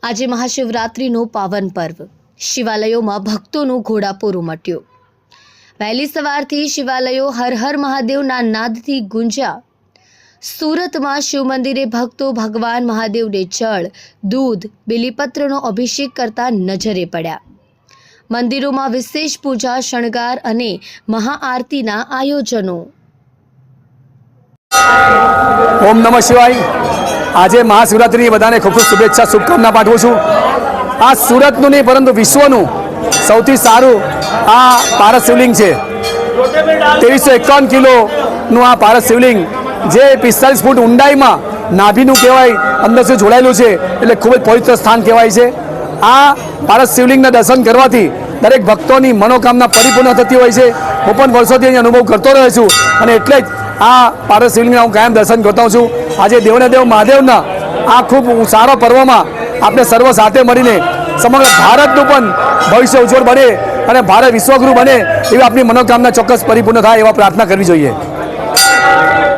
આજે મહાશિવરાત્રિનો પાવન પર્વ શિવાલયોમાં ભક્તોનું ઘોડાપૂર ઉમટ્યું। વહેલી સવારથી શિવાલયો હર હર મહાદેવના નાદથી ગુંજ્યા। સુરતમાં શિવ મંદિરે ભક્તો ભગવાન મહાદેવને જળ, દૂધ, બિલીપત્રનો અભિષેક કરતા નજરે પડ્યા। મંદિરોમાં વિશેષ પૂજા, શણગાર અને મહાઆરતીના આયોજનો। ओम नमः शिवाय। आज महाशिवरात्रि बधाने खूब खूब शुभेच्छा शुभकामना पाठवुं छुं। आ सूरतनुं नहीं परंतु विश्वनुं सौथी सारूं आ पारस शिवलिंग है। 2351 किलोनुं आ पारस शिवलिंग जे 45 फूट ऊंडाई में नाभीनुं कहेवाय अंदर से जोड़ायेलुं छे एटले खूब ज पवित्र स्थान कहेवाय छे। आ पारस शिवलिंगना दर्शन करवाथी दरेक भक्तोनी मनोकामना परिपूर्ण थती होय छे। हूँ पण वर्षोथी अहीं अनुभव करतो रह्यो छुं अने एटले ज आ पारस शिवलिंगना हूँ कायम दर्शन करता छूँ। आज देवने देव महादेवना आ खूब सारा पर्व में आपणे सर्व साथे मळीने समग्र भारतनुं पण भविष्य उज्जवल बने और भारत विश्वगुरु बने एवी आपणी मनोकामना चोक्कस परिपूर्ण थाय एवा प्रार्थना करवी जोईए।